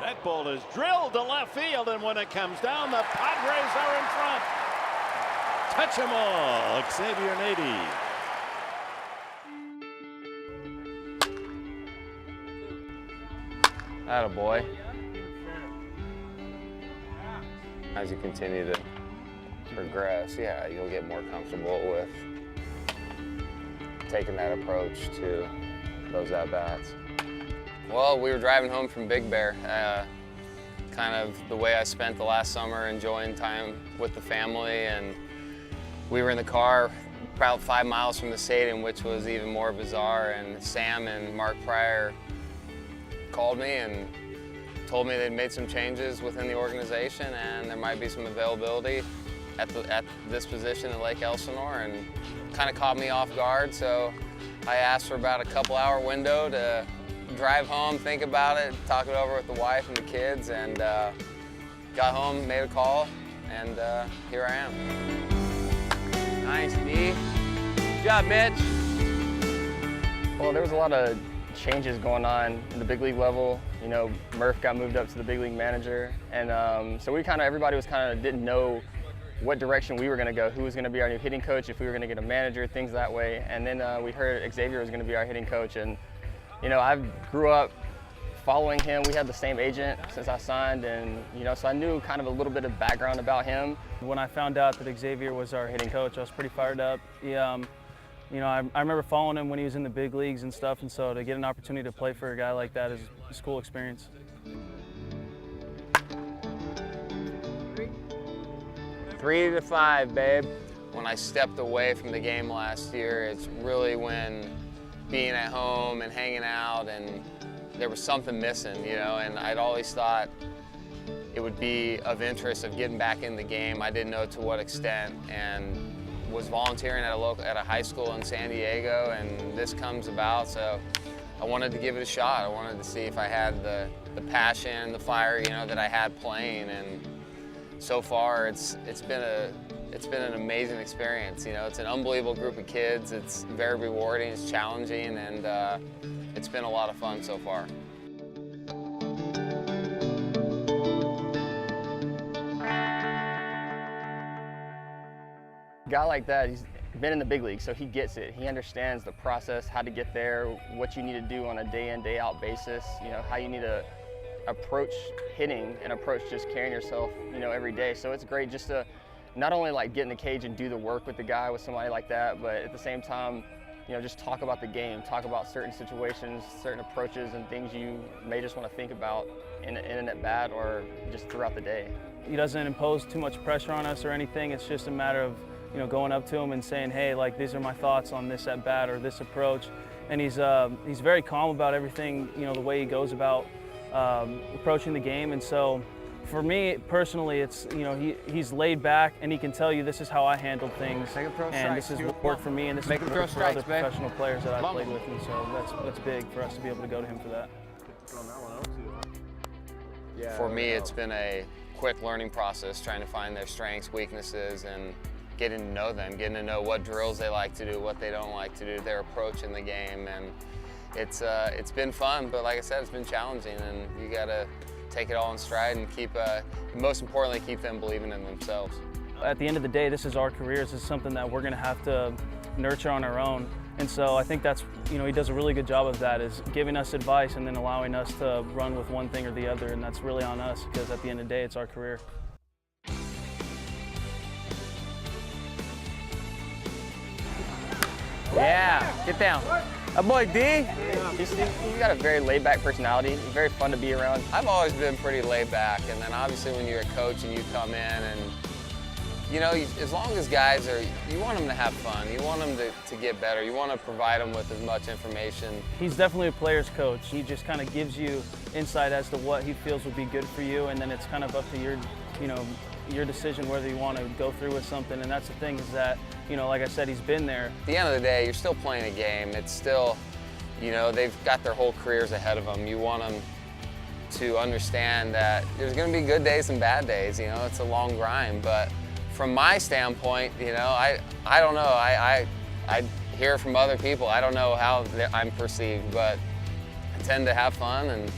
That ball is drilled to left field, and when it comes down, the Padres are in front. Touch 'em all, Xavier Nady. Attaboy. As you continue to progress, yeah, you'll get more comfortable with taking that approach to those at-bats. Well, we were driving home from Big Bear, kind of the way I spent the last summer, enjoying time with the family, and we were in the car about 5 miles from the stadium, which was even more bizarre, and Sam and Mark Pryor called me and told me they'd made some changes within the organization and there might be some availability at this position in Lake Elsinore, and kind of caught me off guard, so I asked for about a couple-hour window to drive home, think about it, talk it over with the wife and the kids, and got home, made a call, and here I am. Nice, D. Good job, Mitch. Well, there was a lot of changes going on in the big league level. You know, Murph got moved up to the big league manager, and so everybody was didn't know what direction we were going to go, who was going to be our new hitting coach, if we were going to get a manager, things that way. And then we heard Xavier was going to be our hitting coach, and you know, I grew up following him. We had the same agent since I signed, and you know, so I knew kind of a little bit of background about him. When I found out that Xavier was our hitting coach, I was pretty fired up. You know, I remember following him when he was in the big leagues and stuff, and so to get an opportunity to play for a guy like that is a cool experience. 3-5, babe. When I stepped away from the game last year, it's really when being at home and hanging out, and there was something missing, you know, and I'd always thought it would be of interest of getting back in the game. I didn't know to what extent, and was volunteering at a high school in San Diego, and this comes about, so I wanted to give it a shot. I wanted to see if I had the passion, the fire, you know, that I had playing, and so far it's been an amazing experience. You know, it's an unbelievable group of kids. It's very rewarding, it's challenging, and it's been a lot of fun so far. A guy like that, he's been in the big league, so he gets it. He understands the process, how to get there, what you need to do on a day-in, day-out basis, you know, how you need to approach hitting and approach just carrying yourself, you know, every day. So it's great just to not only like get in the cage and do the work with the guy, with somebody like that, but at the same time, you know, just talk about the game, talk about certain situations, certain approaches and things you may just want to think about in an at-bat or just throughout the day. He doesn't impose too much pressure on us or anything. It's just a matter of, you know, going up to him and saying, hey, like, these are my thoughts on this at-bat or this approach. And he's very calm about everything, you know, the way he goes about approaching the game. And so for me personally, it's, you know, he's laid back and he can tell you this is how I handled things, and this is what worked for me, and this is what worked for other professional players that I played with. And so that's big for us to be able to go to him for that. For me, it's been a quick learning process, trying to find their strengths, weaknesses, and getting to know them, getting to know what drills they like to do, what they don't like to do, their approach in the game. And it's been fun, but like I said, it's been challenging, and you gotta take it all in stride and keep, most importantly, keep them believing in themselves. At the end of the day, this is our careers. This is something that we're gonna have to nurture on our own. And so I think that's, you know, he does a really good job of that, is giving us advice and then allowing us to run with one thing or the other, and that's really on us, because at the end of the day, it's our career. Yeah, get down. Boy, D. He's got a very laid-back personality. He's very fun to be around. I've always been pretty laid back, and then obviously when you're a coach and you come in and, you know, as long as guys are, you want them to have fun. You want them to get better. You want to provide them with as much information. He's definitely a player's coach. He just kind of gives you insight as to what he feels would be good for you, and then it's kind of up to your, you know, your decision whether you want to go through with something. And that's the thing, is that, you know, like I said, he's been there. At the end of the day, you're still playing a game. It's still, you know, they've got their whole careers ahead of them. You want them to understand that there's going to be good days and bad days. You know, it's a long grind. But from my standpoint, you know, I don't know. I hear from other people. I don't know how I'm perceived, but I tend to have fun and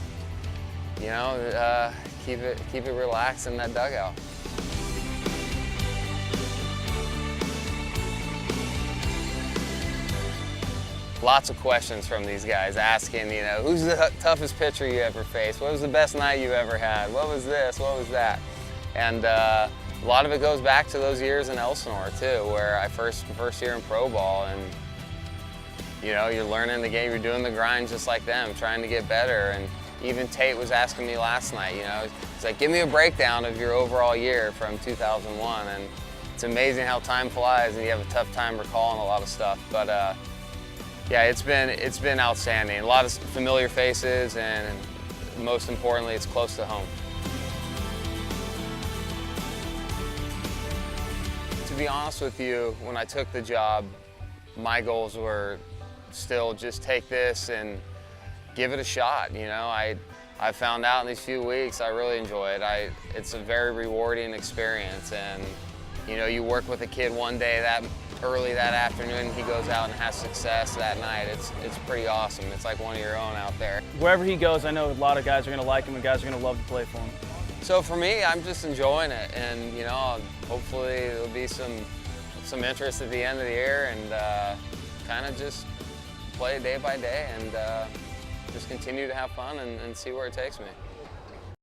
you know, keep it relaxed in that dugout. Lots of questions from these guys asking, you know, who's the toughest pitcher you ever faced? What was the best night you ever had? What was this? What was that? And a lot of it goes back to those years in Elsinore too, where I first year in pro ball, and you know, you're learning the game, you're doing the grind just like them, trying to get better. And even Tate was asking me last night, you know, he's like, give me a breakdown of your overall year from 2001. And it's amazing how time flies, and you have a tough time recalling a lot of stuff. But yeah, it's been outstanding. A lot of familiar faces, and most importantly, it's close to home. To be honest with you, when I took the job, my goals were still just take this and give it a shot. You know, I found out in these few weeks I really enjoy it. It's a very rewarding experience, and you know, you work with a kid one day that early that afternoon, he goes out and has success that night. It's pretty awesome. It's like one of your own out there. Wherever he goes, I know a lot of guys are going to like him and guys are going to love to play for him. So for me, I'm just enjoying it, and you know, hopefully there'll be some interest at the end of the year, and kind of just play day by day, and just continue to have fun and see where it takes me.